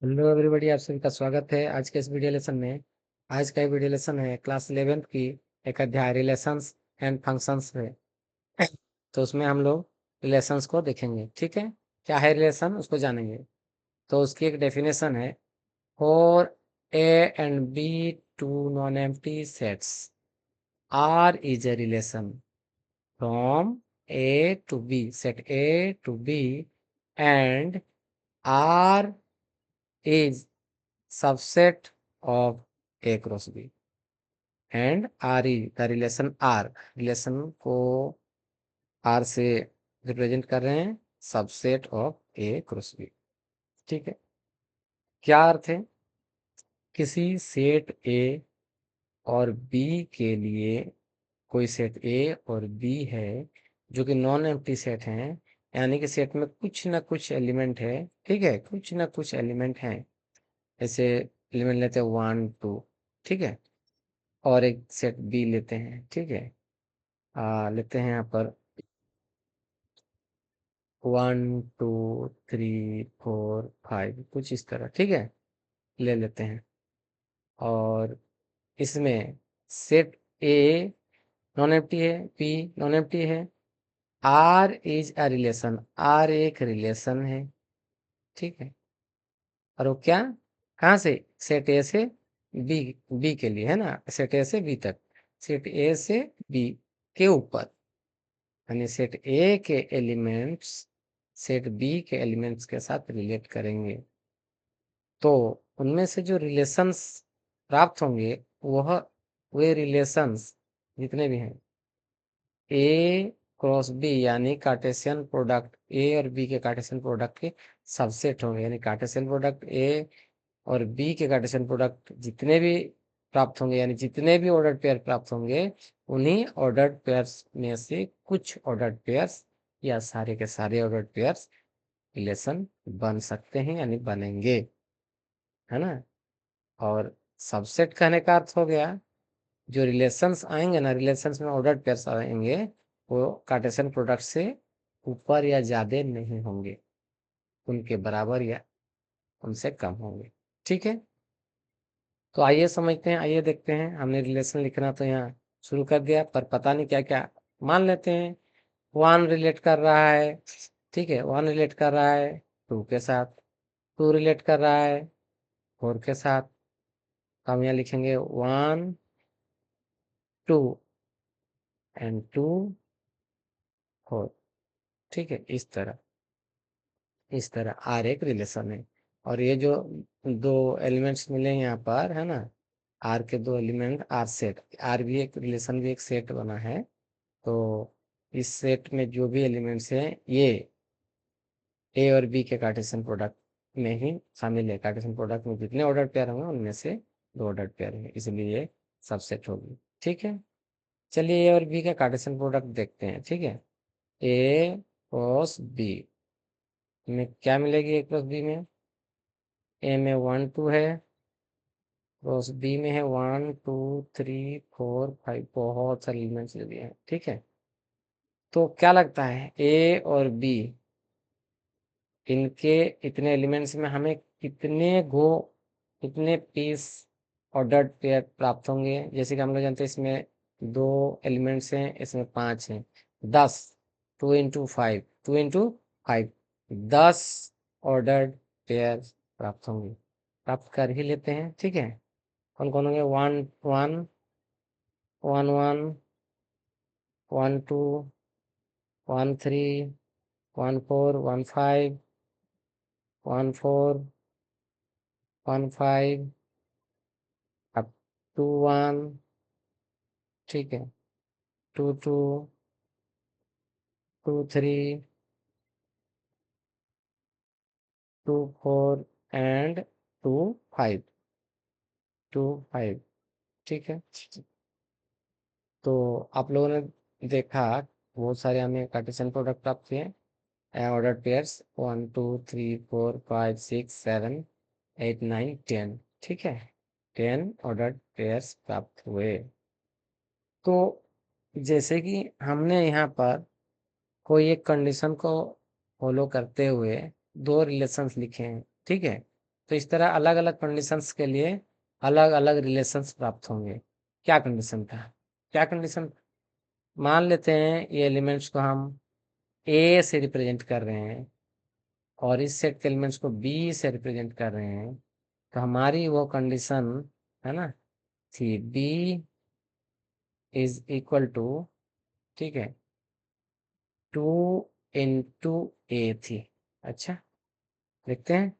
Hello everybody, आप सभी का स्वागत है आज के इस वीडियो लेसन में। आज का ये वीडियो लेसन है क्लास 11th की एक अध्याय रिलेशंस एंड फंक्शंस में। तो उसमें हम लोग रिलेशंस को देखेंगे। ठीक है, क्या है रिलेशन उसको जानेंगे। तो उसकी एक डेफिनेशन है, for A and B two non empty sets R is a relation from A to B, set A to B and R is subset of A cross B and RE, the relation R, relation को R से represent कर रहे हैं, subset of A cross B। ठीक है, क्या अर्थ है? किसी सेट A और B के लिए कोई सेट A और B है जो कि नॉन एम्प्टी सेट हैं, यानी कि सेट में कुछ ना कुछ एलिमेंट है। ठीक है, कुछ ना कुछ एलिमेंट है। ऐसे एलिमेंट लेते हैं 1 2, ठीक है, और एक सेट बी लेते हैं। ठीक है, लेते हैं यहाँ पर 1 2 3 4 5, कुछ इस तरह। ठीक है, ले लेते हैं। और इसमें सेट ए नॉन एम्प्टी है, बी नॉन एम्प्टी है, R is a relation, R एक रिलेशन है। ठीक है, और वो क्या, कहाँ से? सेट ए से बी, बी के लिए है ना, सेट ए से बी तक, सेट ए से बी के ऊपर, यानी सेट ए के एलिमेंट्स सेट बी के एलिमेंट्स के साथ रिलेट करेंगे। तो उनमें से जो रिलेशंस प्राप्त होंगे, वह वे रिलेशंस जितने भी हैं ए क्रॉस बी, यानी कार्टेशियन प्रोडक्ट ए और बी के कार्टेशियन प्रोडक्ट के सबसेट होंगे। यानी कार्टेशियन प्रोडक्ट ए और बी के कार्टेशियन प्रोडक्ट जितने भी प्राप्त होंगे, यानी जितने भी ऑर्डर्ड पेयर प्राप्त होंगे, उन्हीं ऑर्डर्ड पेयर्स में से कुछ ऑर्डर्ड पेयर्स या सारे के सारे ऑर्डर्ड पेयर्स रिलेशन बन सकते हैं, यानी बनेंगे, है ना। और सबसेट कहने का अर्थ हो गया, जो रिलेशंस आएंगे ना, रिलेशंस में ऑर्डर्ड पेयर्स आएंगे, वो कार्टेशियन प्रोडक्ट से ऊपर या ज्यादा नहीं होंगे, उनके बराबर या उनसे कम होंगे। ठीक है, तो आइए समझते हैं, आइए देखते हैं। हमने रिलेशन लिखना तो यहाँ शुरू कर दिया, पर पता नहीं क्या क्या मान लेते हैं। वन रिलेट कर रहा है, ठीक है, वन रिलेट कर रहा है टू के साथ, टू रिलेट कर रहा है फोर के साथ। तो हम यहाँ लिखेंगे 1 2 एंड 2 4। ठीक है, इस तरह आर एक रिलेशन है। और ये जो दो एलिमेंट्स मिले हैं यहाँ पर, है ना, आर के दो एलिमेंट, आर सेट, आर भी एक रिलेशन, भी एक सेट बना है। तो इस सेट में जो भी एलिमेंट्स हैं, ये ए और बी के कार्टेशियन प्रोडक्ट में ही शामिल है। कार्टेशियन प्रोडक्ट में जितने ऑर्डर पेयर होंगे, उनमें से दो ऑर्डर पेयर है, इसलिए ये सबसेट होगी। ठीक है, चलिए ए और बी का कार्टेशियन प्रोडक्ट देखते हैं। ठीक है, ए क्रॉस बी में क्या मिलेगी? ए क्रॉस बी में ए में 1 2 है, क्रॉस बी में है 1 2 3 4 5, बहुत सारे एलिमेंट्स ले लिए हैं। ठीक है, तो क्या लगता है ए और बी, इनके इतने एलिमेंट्स में हमें कितने पीस ऑर्डर्ड पेयर प्राप्त होंगे? जैसे कि हम लोग जानते हैं इसमें दो एलिमेंट्स हैं, इसमें 5 हैं, 10, 2 × 5, 2 × 5, 10 ऑर्डर्ड पेयर प्राप्त होंगे, प्राप्त कर ही लेते हैं। ठीक है, कौन कौन होंगे? 1 1 1 2 1 3 1 4 1 5 1 5 अब 2 1, ठीक है, 2 2 2 3 2 4 एंड 2 5 ठीक है। तो आप लोगों ने देखा, बहुत सारे हमें कार्टेशियन प्रोडक्ट प्राप्त हुए, ऑर्डर पेयर्स 1 2 3 4 5 6 7 8 9 10। ठीक है, 10 ऑर्डर पेयर्स प्राप्त हुए। तो जैसे कि हमने यहाँ पर कोई एक कंडीशन को फॉलो करते हुए दो रिलेशंस लिखे हैं। ठीक है, तो इस तरह अलग अलग कंडीशंस के लिए अलग अलग रिलेशंस प्राप्त होंगे। क्या कंडीशन था, क्या कंडीशन, मान लेते हैं ये एलिमेंट्स को हम ए से रिप्रेजेंट कर रहे हैं और इस सेट के एलिमेंट्स को बी से रिप्रेजेंट कर रहे हैं, तो हमारी वो कंडीशन है ना थी बी इज इक्वल टू, ठीक है, 2 into a थी। अच्छा, देखते हैं,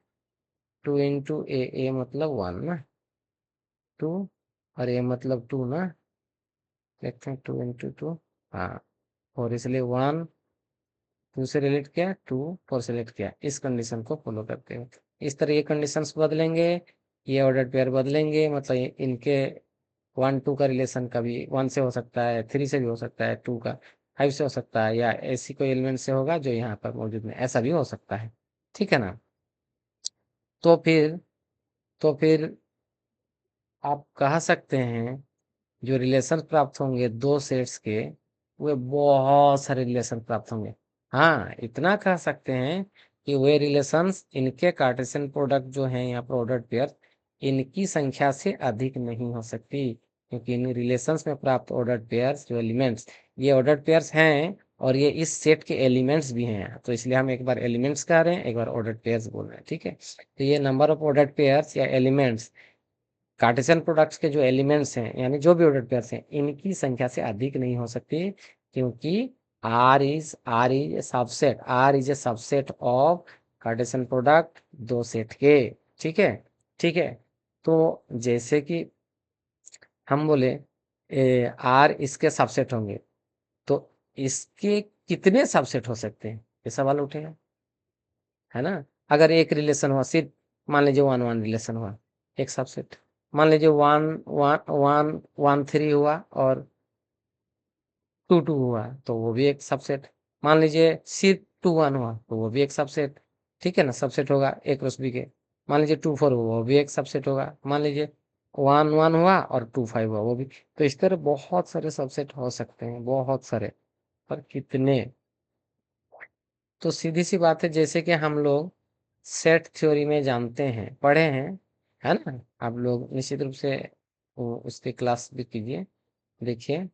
2 into a, a मतलब 1 ना, 2 और a मतलब 2 ना, देखते हैं 2 into 2, हाँ, और इसलिए 1 2 से रिलेट किया, 2 4 से रिलेट किया, इस कंडीशन को फॉलो करते हैं। इस तरह ये कंडीशंस बदलेंगे, ये ऑर्डर पेयर बदलेंगे, मतलब इनके 1 2 का रिलेशन कभी 1 से हो सकता है, 3 से भी हो सकता है, 2 का 5 से हो सकता है, या ऐसी कोई एलिमेंट से होगा जो यहाँ पर मौजूद नहीं, ऐसा भी हो सकता है, ठीक है ना। तो फिर तो फिर आप कह सकते हैं जो रिलेशन प्राप्त होंगे दो सेट्स के, वे बहुत सारे रिलेशन प्राप्त होंगे। हाँ, इतना कह सकते हैं कि वे रिलेशंस, इनके कार्टेशियन प्रोडक्ट जो हैं यहाँ प्रोडक्ट पेयर, इनकी संख्या से अधिक नहीं हो सकती, क्योंकि इन रिलेशंस में प्राप्त ऑर्डर पेयर्स जो एलिमेंट्स, ये ऑर्डर पेयर्स हैं और ये इस सेट के एलिमेंट्स भी हैं, तो इसलिए हम एक बार एलिमेंट्स कह रहे हैं, एक बार ऑर्डर पेयर्स बोल रहे हैं, ठीक है। तो ये नंबर ऑफ ऑर्डर पेयर्स या एलिमेंट्स, कार्टेशियन प्रोडक्ट्स के जो एलिमेंट्स हैं यानी जो भी ऑर्डर पेयर्स हैं, इनकी संख्या से अधिक नहीं हो सकती, क्योंकि R is a subset of Cartesian product दो सेट के, ठीक है, ठीक है। तो जैसे कि हम बोले आर इसके सबसेट होंगे, तो इसके कितने सबसेट हो सकते हैं, ये सवाल उठेगा, है ना। अगर एक रिलेशन हुआ, सिर्फ मान लीजिए 1 1 रिलेशन हुआ, एक सबसेट, मान लीजिए 1 1 1 1 3 हुआ और 2 2 हुआ, तो वो भी एक सबसेट। मान लीजिए सिर्फ 2 1 हुआ, तो वो भी एक सबसेट, ठीक है ना, सबसेट होगा ए क्रॉस बी के। मान लीजिए 2 4 हुआ, वो भी एक सबसेट होगा। मान लीजिए 1 1 हुआ और 2 5 हुआ, वो भी। तो इस तरह बहुत सारे सबसेट हो सकते हैं, बहुत सारे, पर कितने, तो सीधी सी बात है, जैसे कि हम लोग सेट थ्योरी में जानते हैं, पढ़े हैं, है ना। आप लोग निश्चित रूप से उसकी क्लास भी कीजिए, देखिए,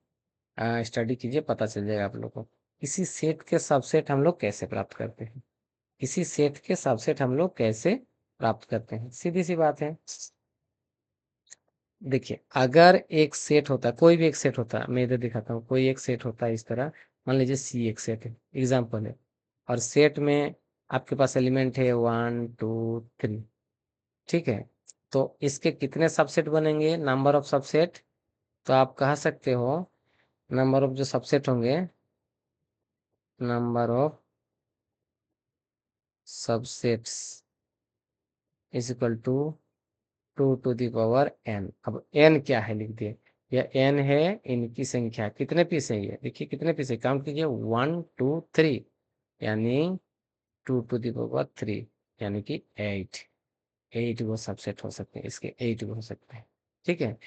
स्टडी कीजिए, पता चल जाएगा आप लोग को किसी सेट के सबसेट हम लोग कैसे प्राप्त करते हैं, किसी सेट के सबसेट हम लोग कैसे प्राप्त करते हैं, सीधी सी बात है। देखिए, अगर एक सेट होता है, कोई भी एक सेट होता है, मैं इधर दिखाता हूँ, कोई एक सेट होता है इस तरह, मान लीजिए सी एक सेट है, एग्जाम्पल है, और सेट में आपके पास एलिमेंट है 1 2 3, ठीक है। तो इसके कितने सबसेट बनेंगे, नंबर ऑफ सबसेट, तो आप कह सकते हो नंबर ऑफ जो सबसेट होंगे, number of subsets is equal to 2 to the power n। अब n क्या है लिख दिए, यह n है इनकी संख्या, कितने पीस है ये, देखिए कितने पीस है, काउंट कीजिए 1 2 3, यानी 2 to the power 3, यानी कि 8, 8 वो सबसेट हो सकते हैं, इसके 8 हो सकते हैं, ठीक है।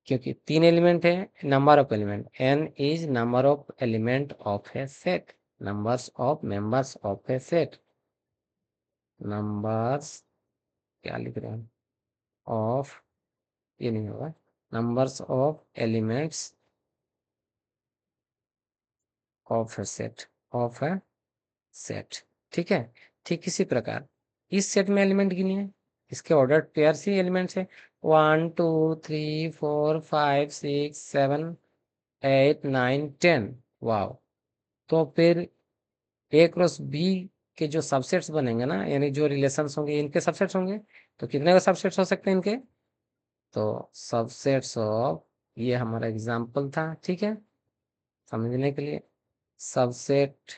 क्योंकि 3 एलिमेंट है, number of element, n is number of element of A set, numbers of members of A set, numbers, क्या लिख रहे हैं, ऑफ, ये नहीं होगा, numbers of elements of A set, of A set, ठीक है। ठीक इसी प्रकार इस सेट में एलिमेंट गिनिए, इसके ऑर्डर पेयर ही एलिमेंट्स है, 1 2 3 4 5 6 7 8 9 10, वाओ। तो फिर ए क्रॉस बी के जो सबसेट्स बनेंगे ना, यानी जो रिलेशंस होंगे इनके सबसेट्स होंगे, तो कितने का सबसेट्स हो सकते हैं इनके, तो सबसेट्स ऑफ, ये हमारा एग्जाम्पल था, ठीक है, समझने के लिए, subset,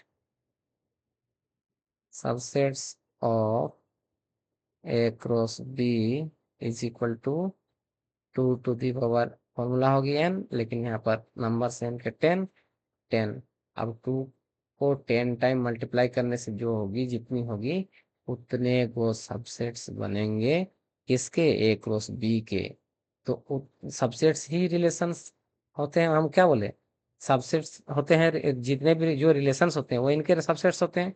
subsets of A cross B is equal to 2 to the power, formula होगी n, लेकिन यहाँ पर नंबर एन के 10 10, अब 2 को 10 टाइम मल्टीप्लाई करने से जो होगी, जितनी होगी, उतने को सबसेट्स बनेंगे किसके, ए क्रॉस बी के। तो सबसेट्स ही रिलेशंस होते हैं, हम क्या बोले, सबसेट्स होते हैं, जितने भी जो रिलेशंस होते हैं वो इनके सबसेट्स होते हैं,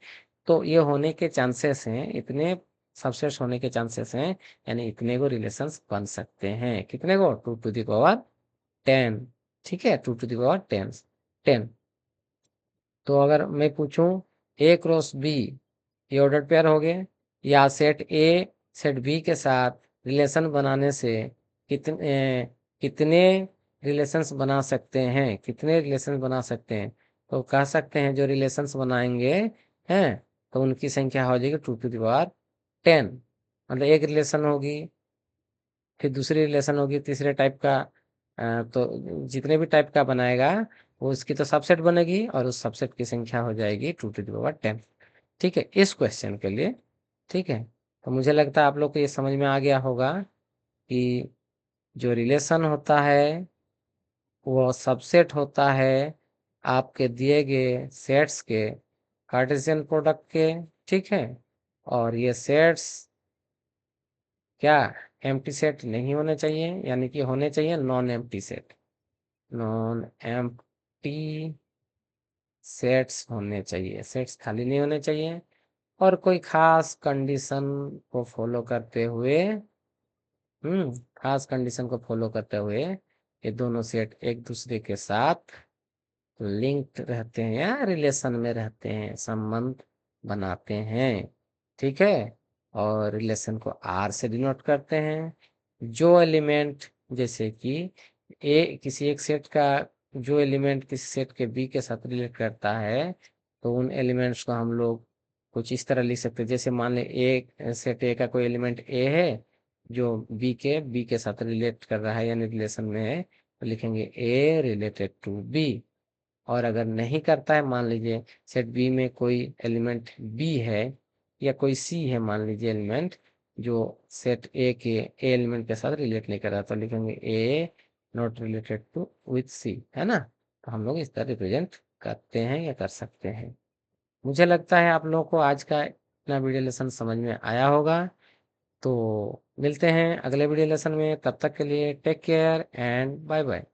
तो ये होने के चांसेस हैं इतने सबसेट्स होने के चांसेस हैं, यानी इतने को रिलेशंस बन सकते हैं। कितने को? 2 to the power 10। ठीक है, 2 to the power 10। तो अगर मैं पूछूं ए क्रॉस बी, ये ऑर्डर पेयर हो गए, या सेट ए सेट बी के साथ रिलेशन बनाने से कितने रिलेशंस बना सकते हैं, कितने रिलेशंस बना सकते हैं? तो कह सकते हैं जो रिलेशंस बनाएंगे हैं, तो उनकी संख्या हो जाएगी 2 to the power 10। मतलब एक रिलेशन होगी, फिर दूसरी रिलेशन होगी तीसरे टाइप का, तो जितने भी टाइप का बनाएगा वो उसकी तो सबसेट बनेगी, और उस सबसेट की संख्या हो जाएगी 2 to the power 10। ठीक है, इस क्वेश्चन के लिए। ठीक है, तो मुझे लगता है आप लोग को ये समझ में आ गया होगा कि जो रिलेशन होता है वो सबसेट होता है आपके दिए गए सेट्स के कार्टेशियन प्रोडक्ट के। ठीक है, और ये सेट्स क्या एम्प्टी सेट नहीं होने चाहिए, यानी कि होने चाहिए non empty set. Non empty sets होने चाहिए, सेट्स खाली नहीं होने चाहिए, और कोई खास कंडीशन को फॉलो करते हुए, खास कंडीशन को फॉलो करते हुए ये दोनों सेट एक दूसरे के साथ लिंक्ड रहते हैं या रिलेशन में रहते हैं, संबंध बनाते हैं। ठीक है, और रिलेशन को आर से डिनोट करते हैं। जो एलिमेंट, जैसे कि ए किसी एक सेट का, जो एलिमेंट किसी सेट के बी के साथ रिलेट करता है, तो उन एलिमेंट्स को हम लोग कुछ इस तरह लिख सकते हैं। जैसे मान ले ए सेट ए का कोई एलिमेंट ए है जो बी के साथ रिलेट कर रहा है, यानी रिलेशन में है, तो लिखेंगे ए रिलेटेड टू बी। और अगर नहीं करता है, मान लीजिए सेट बी में कोई एलिमेंट बी है, या कोई सी है मान लीजिए एलिमेंट, जो सेट ए एलिमेंट के साथ रिलेट नहीं कर रहा, तो लिखेंगे A not related to with C, है ना। तो हम लोग इस तरह रिप्रेजेंट करते हैं या कर सकते हैं। मुझे लगता है आप लोगों को आज का इतना वीडियो लेसन समझ में आया होगा। तो मिलते हैं अगले वीडियो लेसन में, तब तक के लिए take care and bye bye.